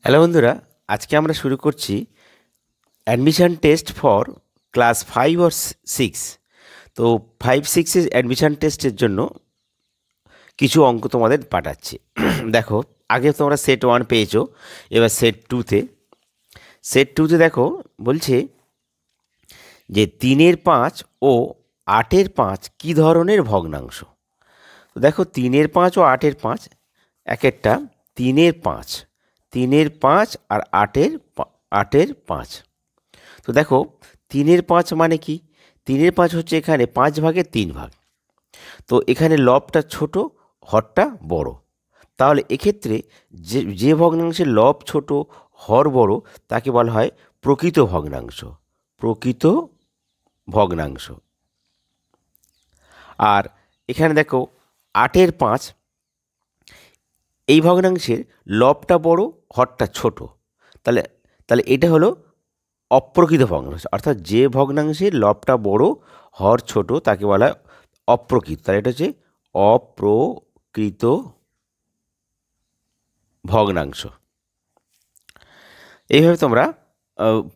Hello বন্ধুরা, আজকে আমরা শুরু করছি অ্যাডমিশন টেস্ট ফর ক্লাস 5 আর 6। তো 5-6-এর অ্যাডমিশন টেস্টের জন্য কিছু অঙ্ক তোমাদের পাঠাচ্ছি। দেখো, আগে তোমরা সেট 1 পেয়েছো, এবার সেট 2তে দেখো বলছে যে 3-এর 5 ও 8-এর 5 কী ধরনের ভগ্নাংশ। তো দেখো, 3-এর 5 ও 8-এর 5 এক একটা 3-এর 5, 3-এর 5 আর 8-এর 5। তো দেখো, 3-এর 5 মানে কি? 3-এর 5 হচ্ছে এখানে 5 ভাগের 3 ভাগ। তো এখানে লবটা ছোট, হরটা বড়। তাহলে এক্ষেত্রে যে ভগ্নাংশের লব ছোট, হর বড়, তাকে বলা হয় প্রকৃত ভগ্নাংশ। প্রকৃত ভগ্নাংশ। আর এখানে দেখো 8-এর 5, এই ভগ্নাংশের লবটা বড়, হরটা ছোট। তাহলে তাহলে এটা হলো অপ্রকৃত ভগ্নাংশ। অর্থাৎ যে ভগ্নাংশের লবটা বড়, হর ছোট, তাকে বলা হয় অপ্রকৃত। তাহলে এটা হচ্ছে অপ্রকৃত ভগ্নাংশ। এইভাবে তোমরা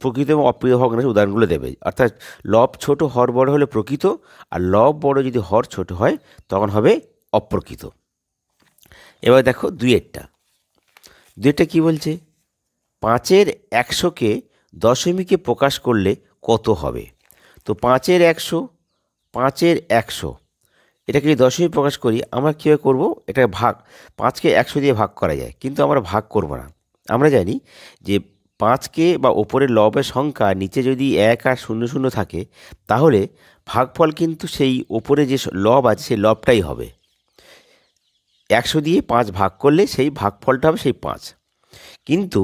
প্রকৃত এবং অপ্রকৃত ভগ্নাংশের উদাহরণগুলো দেবে। অর্থাৎ লব ছোট, হর বড় হলে প্রকৃত, আর লব বড় যদি হর ছোট হয় তখন হবে অপ্রকৃত। এবার দেখো দুইয়েরটা কি বলছে? 5-এর 100-কে দশমিকে প্রকাশ করলে কত হবে? তো 5-এর 100, এটাকে যদি দশমিক প্রকাশ করি, আমরা কীভাবে করবো? এটা 5কে 100 দিয়ে ভাগ করা যায়, কিন্তু আমরা ভাগ করব না। আমরা জানি যে 5কে বা ওপরের লবের সংখ্যা নিচে যদি 1 আর 0 0 থাকে, তাহলে ভাগফল কিন্তু সেই ওপরে যে লব আছে সেই লবটাই হবে। 100 দিয়ে 5 ভাগ করলে সেই ভাগফলটা হবে সেই 5। কিন্তু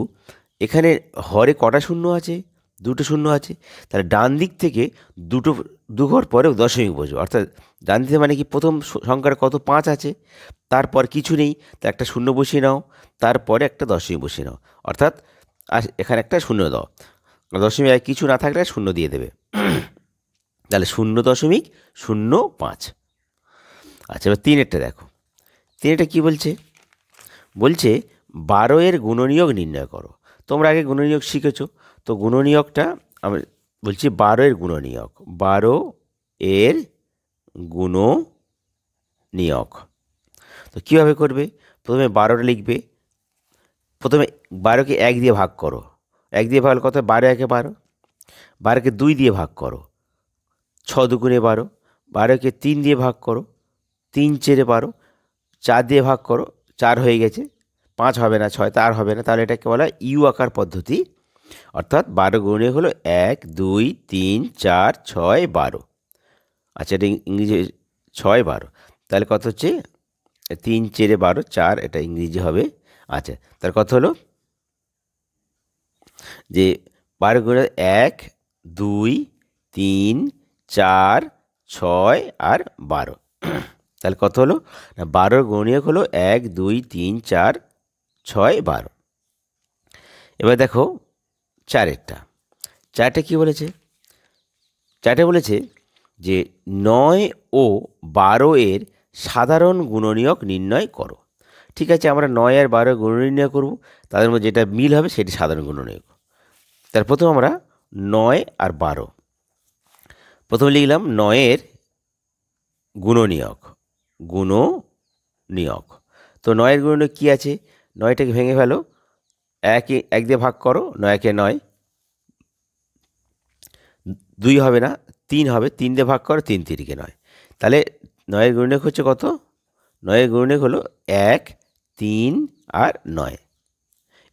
এখানে হরে কটা শূন্য আছে? 2টো শূন্য আছে। তাহলে ডান দিক থেকে দু ঘর পরে দশমিক বসবে। অর্থাৎ ডান দিকে মানে কি, প্রথম সংখ্যার কত? 5 আছে, তারপর কিছু নেই, তা একটা শূন্য বসিয়ে নাও, তারপরে একটা দশমিক বসিয়ে নাও। অর্থাৎ আর এখানে একটা শূন্য দাও, দশমিক কিছু না থাকলে শূন্য দিয়ে দেবে। তাহলে 0.05। আচ্ছা, এবার 3-এরটা দেখো। 3-এরটা কী বলছে? বলছে 12-এর গুণনীয়ক নির্ণয় করো। তোমরা আগে গুণনীয়ক শিখেছো। তো গুণনীয়কটা আমি বলছি, 12-এর গুণনীয়ক। 12-এর গুণনীয়ক তো কীভাবে করবে? প্রথমে 12টা লিখবে। প্রথমে 12কে 1 দিয়ে ভাগ করো। 1 দিয়ে ভাগ কত? 12 × 1 = 12। 12কে 2 দিয়ে ভাগ করো, 6 × 2 = 12। 12কে 3 দিয়ে ভাগ করো, 3 × 4 = 12। 4 দিয়ে ভাগ করো, 4 হয়ে গেছে। 5 হবে না, 6 তার হবে না। তাহলে এটাকে বলা হয় ইউ আকার পদ্ধতি। অর্থাৎ 12 গুণনীয়ক হলো 1 2 3 4 6 12। আচ্ছা, এটা ইংরেজি 6 12। তাহলে কত হচ্ছে? 3 × 4 = 12, 4, এটা ইংরেজি হবে। আচ্ছা, তার কত হলো? যে 12 গুণে 1 2 3 4 6 আর 12। তাহলে কত হলো? না, 12-র গুণনীয়ক হলো 1 2 3 4 6 12। এবার দেখো 4-এরটা কি বলেছে? 4-টে বলেছে যে 9 ও 12-এর সাধারণ গুণনীয়ক নির্ণয় করো। ঠিক আছে, আমরা 9 আর 12 গুণনীয়ক করব। তাদের মধ্যে যেটা মিল হবে সেটি সাধারণ গুণনীয়ক। তার প্রথম আমরা 9 আর 12, প্রথমে লিখলাম 9-এর গুণনীয়ক। গুণনীয়ক তো 9-এর গুণনীয়ক কী আছে? 9টাকে ভেঙে ফেলো, 1 দিয়ে ভাগ করো, 9 × 9। 2 হবে না, 3 হবে, 3 দিয়ে ভাগ করো, 3 × 3 = 9। তাহলে 9-এর গুণনীয়ক হচ্ছে কত? 9-এর গুণনীয়ক হলো 1 3 আর 9।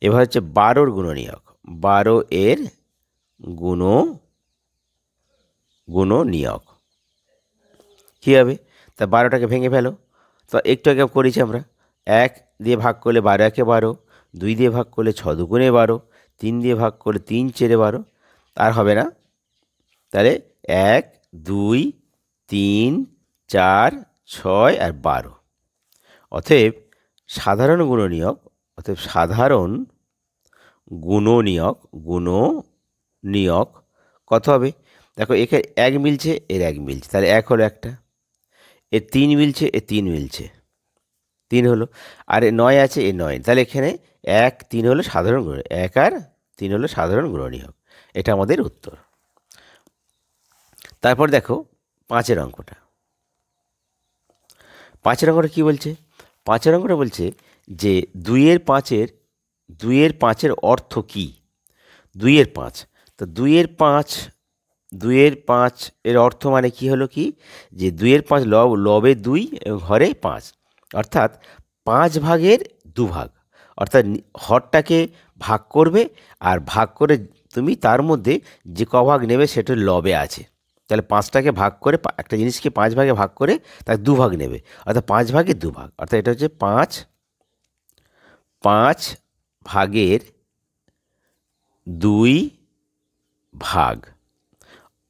এবার হচ্ছে 12-র গুণনীয়ক। 12-এর গুণনীয়ক কী হবে? তা 12টাকে ভেঙে ফেলো। তো একটু আগে করেছি আমরা। 1 দিয়ে ভাগ করলে 12 × 1 = 12, 2 দিয়ে ভাগ করলে 6 × 2 = 12, 3 দিয়ে ভাগ করলে 3 × 4 = 12। আর হবে না। তাহলে 1 2 3 4 6 আর 12। অতএব সাধারণ গুণনীয়ক কত হবে? দেখো, এখানে 1 মিলছে, এর 1 মিলছে, তাহলে 1 হলো একটা। এর 3 মিলছে, এর 3 মিলছে, 3 হলো। আর 9 আছে, এ 9, তাহলে এখানে 1 3 হলো সাধারণ গুণনীয়ক, 1 আর 3 হলো সাধারণ গুণনীয়ক। এটা আমাদের উত্তর। তারপর দেখো 5-এর অঙ্কটা। 5-এর অঙ্কটা কী বলছে? 5-এর অঙ্কটা বলছে যে 2-এর 5-এর অর্থ কী? 2-এর 5, তো 2-এর 5 এর অর্থ মানে কি হলো কি, যে 2-এর 5 লবে 2 এবং হরে 5, অর্থাৎ 5 ভাগের 2 ভাগ, অর্থাৎ হরটাকে ভাগ করবে আর ভাগ করে তুমি তার মধ্যে যে কভাগ নেবে সেটা লবে আছে। তাহলে 5টাকে ভাগ করে, একটা জিনিসকে 5 ভাগে ভাগ করে তার 2 ভাগ নেবে, অর্থাৎ 5 ভাগের 2 ভাগ, অর্থাৎ এটা হচ্ছে 5 ভাগের 2 ভাগ।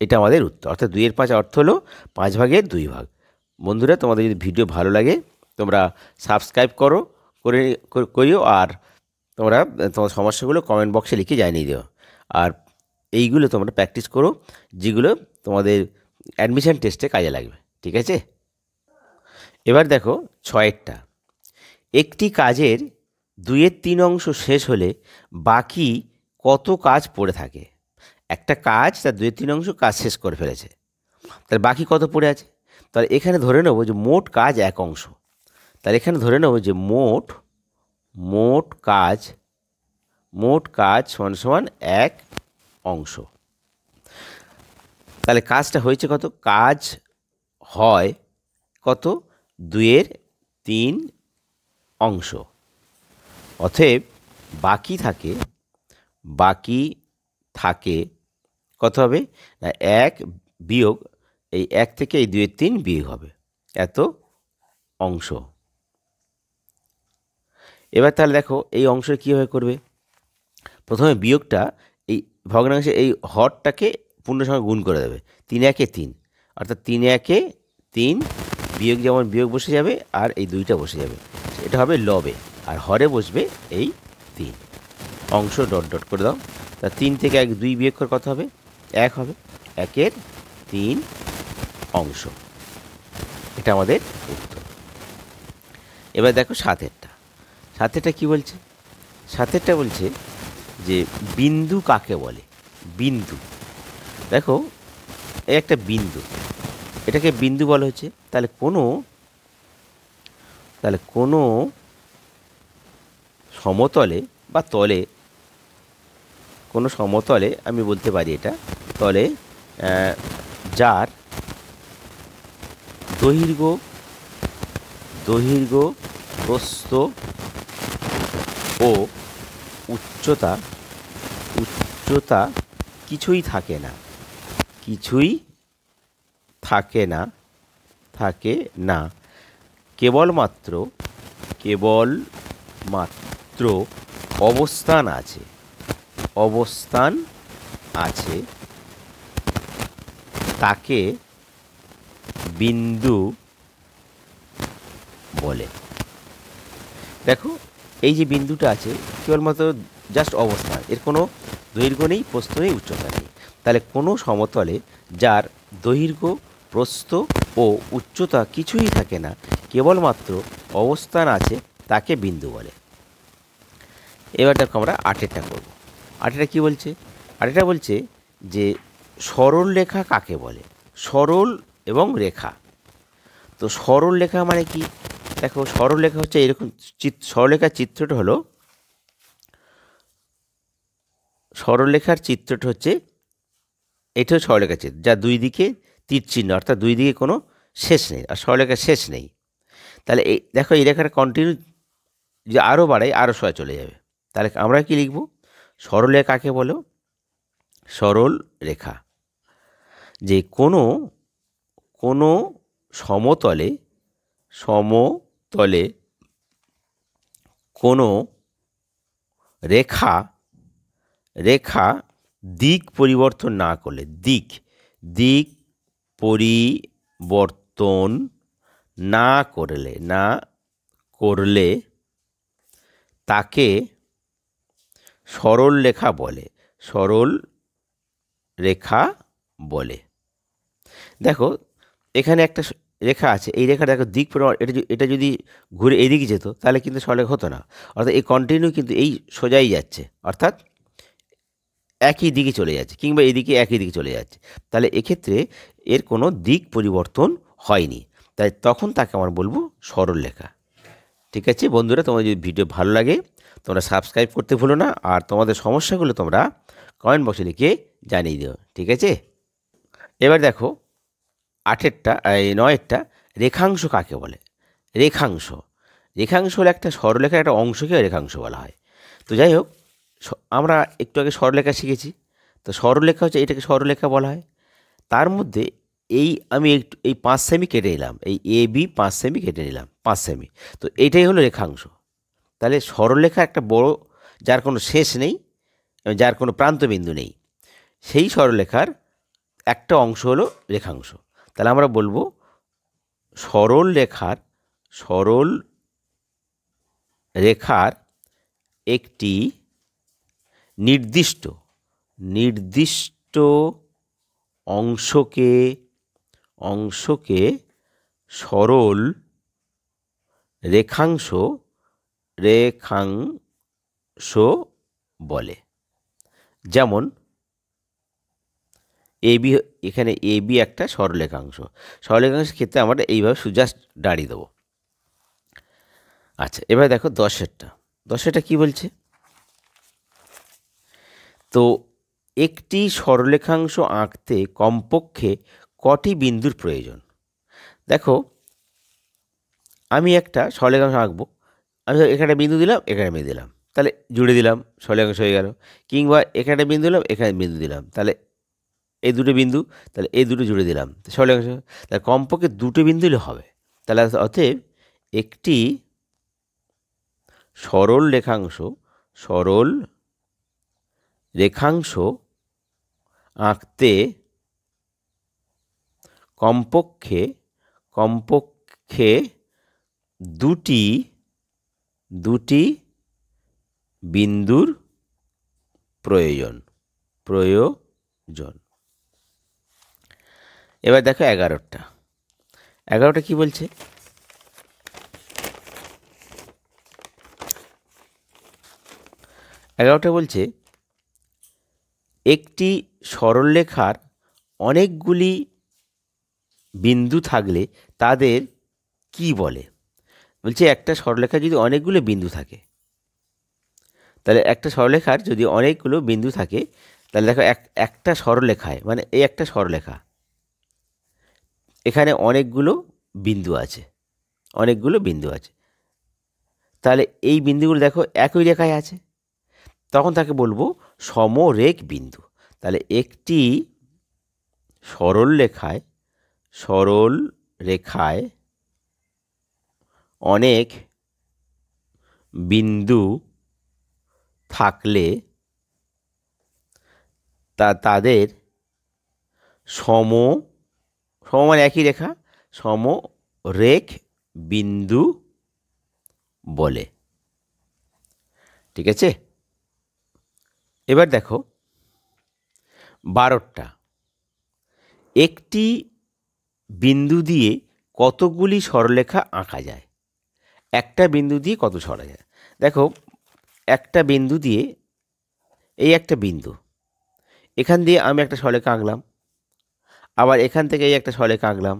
এটা আমাদের উত্তর, অর্থাৎ 2-এর 5 অর্থ হলো 5 ভাগের 2 ভাগ। বন্ধুরা, তোমাদের যদি ভিডিও ভালো লাগে তোমরা সাবস্ক্রাইব করিও, আর তোমরা তোমার সমস্যাগুলো কমেন্ট বক্সে লিখে জানিয়ে দিও। আর এইগুলো তোমরা প্র্যাকটিস করো, যেগুলো তোমাদের অ্যাডমিশন টেস্টে কাজে লাগবে। ঠিক আছে? এবার দেখো 6-এরটা। একটি কাজের 2-এর 3 অংশ শেষ হলে বাকি কত কাজ পড়ে থাকে? একটা কাজ তার 2-এর 3 অংশ কাজ শেষ করে ফেলেছে, তাহলে বাকি কত পড়ে আছে? তাহলে এখানে ধরে নেব যে মোট কাজ 1 অংশ, তাহলে এখানে ধরে নেব যে মোট কাজ সমান সমান 1 অংশ। তাহলে কাজটা হয়েছে কত? কাজ হয় কত? 2-এর 3 অংশ। অতএব বাকি থাকে কত হবে না, 1 বিয়োগ এই 1 থেকে এই 2-এর 3 বিয়োগ হবে এত অংশ। এবার তাহলে দেখো এই অংশ কীভাবে করবে। প্রথমে বিয়োগটা এই ভগ্নাংশে এই হরটাকে পূর্ণ সংখ্যা গুণ করে দেবে, 3 1 3, অর্থাৎ 3 1 3, বিয়োগ যেমন বিয়োগ বসে যাবে আর এই 2টা বসে যাবে, এটা হবে লবে, আর হরে বসবে এই 3। অংশ ডট ডট করে দাও। তা 3 থেকে 1 2 বিয়োগ করে কত হবে? 1 হবে, 1-এর 3 অংশ। এটা আমাদের উত্তর। এবার দেখো 7-এরটা কী বলছে? 7-এরটা বলছে যে বিন্দু কাকে বলে? বিন্দু। দেখো এই একটা বিন্দু, এটাকে বিন্দু বলা হচ্ছে। তাহলে কোনো সমতলে বা তলে, কোনো সমতলে আমি বলতে পারি এটা তলে, যার দৈর্ঘ্য প্রস্থ ও উচ্চতা কিছুই থাকে না, কেবলমাত্র অবস্থান আছে, তাকে বিন্দু বলে। দেখো এই যে বিন্দুটা আছে কেবলমাত্র জাস্ট অবস্থান, এর কোনো দৈর্ঘ্য নেই, প্রস্থ নেই, উচ্চতা নেই। তাহলে কোনো সমতলে যার দৈর্ঘ্য প্রস্থ ও উচ্চতা কিছুই থাকে না, কেবলমাত্র অবস্থান আছে, তাকে বিন্দু বলে। এবার দেখো আমরা 8-এরটা করব। 8-এরটা কী বলছে? 8-এরটা বলছে যে সরল রেখা কাকে বলে? সরল এবং রেখা। তো সরল রেখা মানে কি? দেখো সরলরেখা হচ্ছে এরকম, সরলরেখার চিত্রটা হলো, সরলরেখার চিত্রটা হচ্ছে এটা সরলরেখার চিত্র, যা 2 দিকে তীর চিহ্ন, অর্থাৎ 2 দিকে কোনো শেষ নেই, আর সরলরেখার শেষ নেই। তাহলে এই দেখো এই রেখাটা কন্টিনিউ যে আরও বাড়ায় আরও সোজা চলে যাবে। তাহলে আমরা কি লিখব? সরলরেখা কাকে বলো? সরল রেখা যে কোনো সমতলে কোনো রেখা দিক পরিবর্তন না করলে, দিক পরিবর্তন না করলে তাকে সরল রেখা বলে। দেখো এখানে একটা রেখা আছে, এই রেখার দেখো দিক পরিমাণ, এটা যদি ঘুরে এদিকে যেত তাহলে কিন্তু সরলরেখা হতো না। অর্থাৎ এই কন্টিনিউ কিন্তু এই সোজাই যাচ্ছে, অর্থাৎ একই দিকে চলে যাচ্ছে, কিংবা এদিকে একই দিকে চলে যাচ্ছে। তাহলে এক্ষেত্রে এর কোনো দিক পরিবর্তন হয়নি, তাই তখন তাকে আমরা বলবো সরলরেখা। ঠিক আছে বন্ধুরা, তোমাদের যদি ভিডিও ভালো লাগে তোমরা সাবস্ক্রাইব করতে ভুলো না, আর তোমাদের সমস্যাগুলো তোমরা কমেন্ট বক্সে লিখে জানিয়ে দিও। ঠিক আছে, এবার দেখো 8এরটা, এই 9এরটা, রেখাংশ কাকে বলে? রেখাংশ, রেখাংশ হলো একটা সরলরেখার একটা অংশকে রেখাংশ বলা হয়। তো যাই হোক, আমরা একটু আগে সরলরেখা শিখেছি, তো সরলরেখা হচ্ছে, এটাকে সরলরেখা বলা হয়। তার মধ্যে আমি একটু এই 5 সেমি কেটে নিলাম, এই এ বি 5 সেমি কেটে নিলাম, 5 সেমি, তো এইটাই হলো রেখাংশ। তাহলে সরলরেখা একটা বড়, যার কোনো শেষ নেই, যার কোনো প্রান্তবিন্দু নেই, সেই সরলরেখার একটা অংশ হলো রেখাংশ। তাহলে আমরা বলবো সরল রেখার একটি নির্দিষ্ট অংশকে সরল রেখাংশ বলে। যেমন এবি, এখানে এবি একটা সরলরেখাংশ, সরলরেখাংশের ক্ষেত্রে আমরা এইভাবে জাস্ট দাঁড়িয়ে দেবো। আচ্ছা, এবার দেখো 10এরটা কি বলছে? তো একটি সরলরেখাংশ আঁকতে কমপক্ষে কটি বিন্দুর প্রয়োজন? দেখো, আমি একটা সরলরেখাংশ আঁকবো, আমি এখানে বিন্দু দিলাম, এখানে বিন্দু দিলাম, তাহলে জুড়ে দিলাম, সরলরেখাংশ হয়ে গেল। কিংবা এখানে বিন্দু দিলাম, এখানে বিন্দু দিলাম, তাহলে এই দুটো বিন্দু, তাহলে এই দুটো জুড়ে দিলাম, সরলরেখাংশ। তাহলে কমপক্ষে দুটো বিন্দু হলে হবে। তাহলে অতএব একটি সরল রেখাংশ আঁকতে কমপক্ষে দুটি বিন্দুর প্রয়োজন। এবার দেখো 11টা কি বলছে? 11টা বলছে একটি সরলরেখার অনেকগুলি বিন্দু থাকলে তাদের কি বলে? বলছে একটা সরলরেখার যদি অনেকগুলো বিন্দু থাকে, তাহলে একটা সরলরেখার যদি অনেকগুলো বিন্দু থাকে, তাহলে দেখো একটা সরলরেখায়, মানে এই একটা সরলরেখা, এখানে অনেকগুলো বিন্দু আছে, তাহলে এই বিন্দুগুলো দেখো একই রেখায় আছে, তখন তাকে বলবো সমরেখ বিন্দু। তাহলে একটি সরল রেখায় অনেক বিন্দু থাকলে তাদের মানে একই রেখা, সমরেখ বিন্দু বলে। ঠিক আছে, এবার দেখো 12টা, একটি বিন্দু দিয়ে কতগুলি সরলরেখা আঁকা যায়? একটা বিন্দু দিয়ে কত সরা যায়? দেখো, একটা বিন্দু দিয়ে, এই একটা বিন্দু, এখান দিয়ে আমি একটা সরলরেখা আঁকলাম, আবার এখান থেকে এই একটা সরলরেখা আঁকলাম,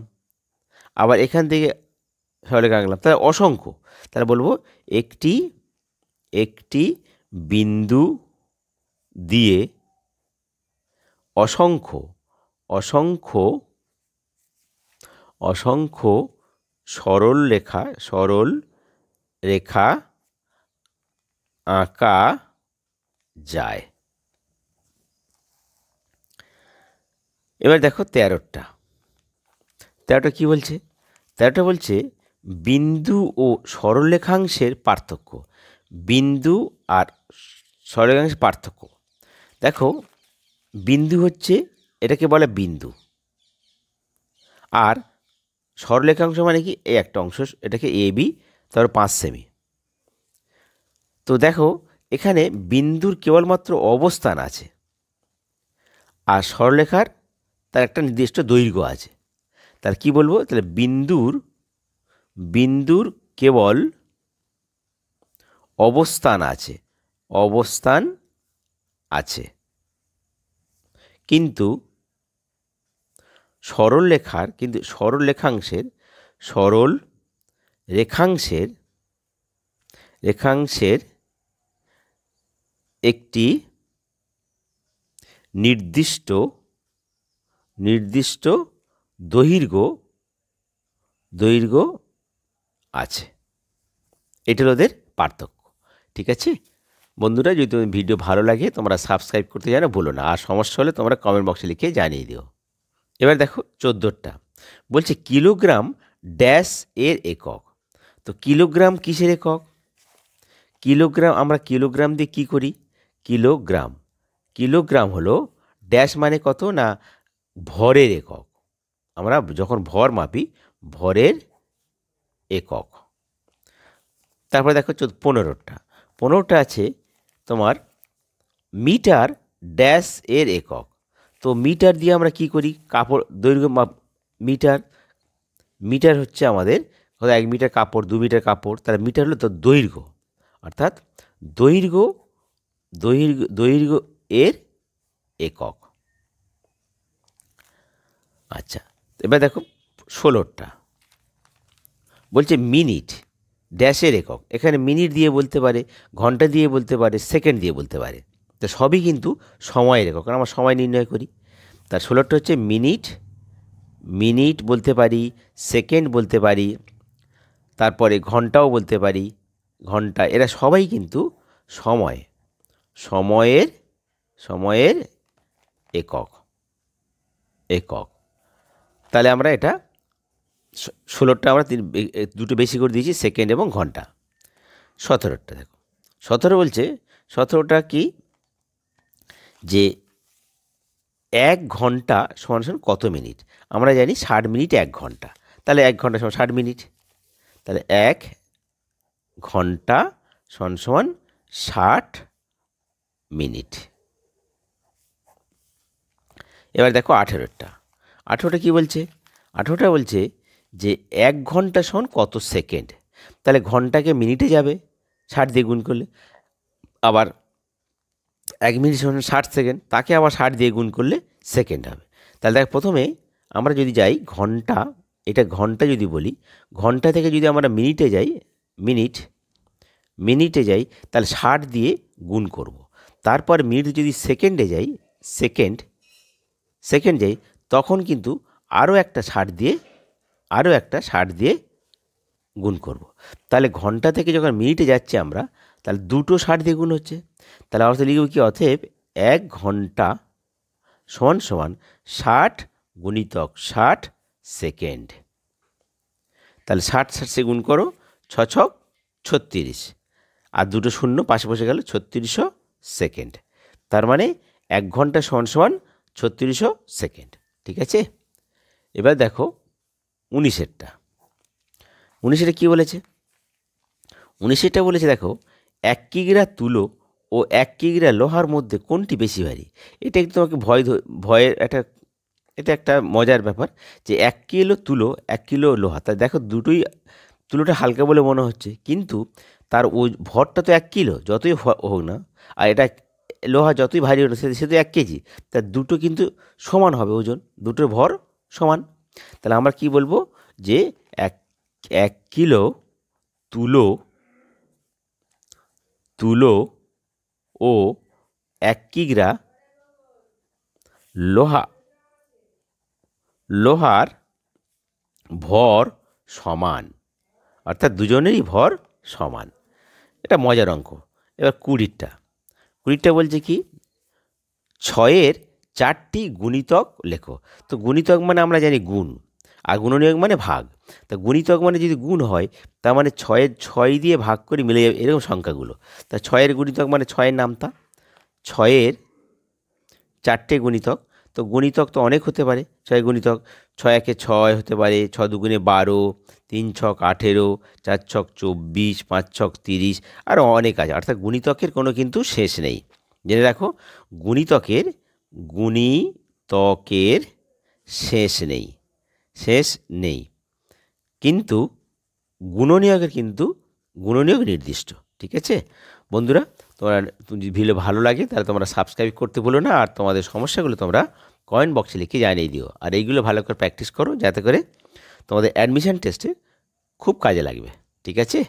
আবার এখান থেকে সরলরেখা আঁকলাম, তাহলে অসংখ্য। তাহলে বলবো একটি বিন্দু দিয়ে অসংখ্য সরল রেখা আঁকা যায়। এবার দেখো 13টা কি বলছে? 13টা বলছে বিন্দু ও সরলরেখাংশের পার্থক্য। বিন্দু আর সরলরেখাংশের পার্থক্য। দেখো, বিন্দু হচ্ছে, এটাকে বলে বিন্দু, আর সরলরেখাংশ মানে কি? এই একটা অংশ, এটাকে এ বি, তারপর 5 সেমি। তো দেখো, এখানে বিন্দুর কেবলমাত্র অবস্থান আছে, আর সরলরেখার তার একটা নির্দিষ্ট দৈর্ঘ্য আছে। তাহলে কি বলবো, তাহলে বিন্দুর কেবল অবস্থান আছে, কিন্তু সরল রেখাংশের একটি নির্দিষ্ট দৈর্ঘ্য আছে। এটা হলো ওদের পার্থক্য। ঠিক আছে বন্ধুরা, যদি তোমার ভিডিও ভালো লাগে তোমরা সাবস্ক্রাইব করতে জানো ভুলো না, আর সমস্যা হলে তোমরা কমেন্ট বক্সে লিখে জানিয়ে দিও। এবার দেখো 14টা বলছে কিলোগ্রাম ড্যাশ এর একক। তো কিলোগ্রাম কিসের একক? আমরা কিলোগ্রাম দিয়ে কি করি? কিলোগ্রাম হলো ড্যাশ মানে কত না ভরের একক। আমরা যখন ভর মাপি ভরের একক। তারপরে দেখো 15টা আছে তোমার মিটার ড্যাশ এর একক। তো মিটার দিয়ে আমরা কি করি? কাপড় দৈর্ঘ্য মাপ। মিটার হচ্ছে আমাদের 1 মিটার কাপড়, 2 মিটার কাপড়, তাহলে মিটার হলো তো দৈর্ঘ্য, অর্থাৎ দৈর্ঘ্য এর একক। আচ্ছা, এবার দেখো 16টা বলছে মিনিট ড্যাশের একক। এখানে মিনিট দিয়ে বলতে পারে, ঘন্টা দিয়ে বলতে পারে, সেকেন্ড দিয়ে বলতে পারে। তো সবই কিন্তু সময়ের একক, কারণ আমরা সময় নির্ণয় করি। তার 16টা হচ্ছে মিনিট বলতে পারি, সেকেন্ড বলতে পারি, তারপরে ঘন্টাও বলতে পারি, ঘন্টা। এরা সবাই কিন্তু সময়ের একক। তাহলে আমরা এটা 16টা আমরা দুটো বেশি করে দিয়েছি, সেকেন্ড এবং ঘন্টা। 17টা দেখো, 17 বলছে 17টা কি যে 1 ঘন্টা সমান কত মিনিট? আমরা জানি 60 মিনিট 1 ঘন্টা, তাহলে 1 ঘন্টা সমান 60 মিনিট, তাহলে 1 ঘন্টা সমান 60 মিনিট। এবার দেখো 18টা কি বলছে? 18টা বলছে যে 1 ঘন্টা সমান কত সেকেন্ড? তাহলে ঘন্টাকে মিনিটে যাবে 60 দিয়ে গুণ করলে, আবার 1 মিনিট সমান 60 সেকেন্ড, তাকে আবার 60 দিয়ে গুণ করলে সেকেন্ড হবে। তাহলে দেখ প্রথমে আমরা যদি যাই ঘন্টা, এটা ঘন্টা যদি বলি, ঘন্টা থেকে যদি আমরা মিনিটে যাই তাহলে 60 দিয়ে গুণ করব। তারপর মিনিট যদি সেকেন্ডে যাই, সেকেন্ড যাই, তখন কিন্তু আরও একটা 60 দিয়ে গুণ করব। তাহলে ঘন্টা থেকে যখন মিনিটে যাচ্ছি আমরা, তাহলে দুটো 60 দিয়ে গুণ হচ্ছে। তাহলে অর্থ লিখব কি? অতএব 1 ঘন্টা সমান 60 গুণিতক 60 সেকেন্ড। তাহলে 60 গুণ করো, 6 ছক 36, আর দুটো শূন্য পাশে বসে গেল, 3600 সেকেন্ড। তার মানে 1 ঘন্টা সমান 3600 সেকেন্ড। ঠিক আছে, এবার দেখো 19টা কী বলেছে? 19টা বলেছে দেখো 1 কিগ্রা তুলো ও 1 কিগ্রা লোহার মধ্যে কোনটি বেশি ভারী? এটা একটু তোমাকে ভয়ের এটা একটা মজার ব্যাপার যে 1 কিলো তুলো 1 কিলো লোহা। তাই দেখো দুটোই, তুলোটা হালকা বলে মনে হচ্ছে, কিন্তু তার ভরটা তো 1 কিলো যতই হোক না, আর এটা লোহা যতই ভারী হোক না সে তো 1 কেজি। তা দুটো কিন্তু সমান হবে ওজন, দুটোর ভর সমান। তাহলে আমরা কি বলবো যে 1 কিলো তুলো ও 1 কিগ্রা লোহার ভর সমান, অর্থাৎ দুজনেরই ভর সমান। এটা মজার অঙ্ক। এবার 20টা বলছে কি 6-এর 4টি গুণিতক লেখো। তো গুণিতক মানে আমরা জানি গুণ, আর গুণনীয়ক মানে ভাগ। তা গুণিতক মানে যদি গুণ হয়, তার মানে 6 দিয়ে ভাগ করে মিলে যাবে এরকম সংখ্যাগুলো। তা 6-এর গুণিতক মানে 6-এর নামতা, 6-এর 4টে গুণিতক। তো গুণিতক তো অনেক হতে পারে, 6 গুণিতক 6 একে 6 হতে পারে, 6 দুগুণে 12, 3 ছক 18, 4 ছক 24, 5 ছক 30, আরও অনেক আছে। অর্থাৎ গুণিতকের কোনো কিন্তু শেষ নেই। জেনে রাখো গুণিতকের শেষ নেই। শেষ নেই। কিন্তু গুণনীয়কের গুণনীয়ক নির্দিষ্ট। ঠিক আছে বন্ধুরা, তোমরা যদি ভিডিও ভালো লাগে তাহলে তোমরা সাবস্ক্রাইব করতে ভুলো না, আর তোমাদের সমস্যাগুলো তোমরা কমেন্ট বক্সে লিখে জানিয়ে দিও। আর এইগুলো ভালো করে প্র্যাকটিস করো যাতে করে তোমাদের অ্যাডমিশন টেস্টে খুব কাজে লাগবে। ঠিক আছে।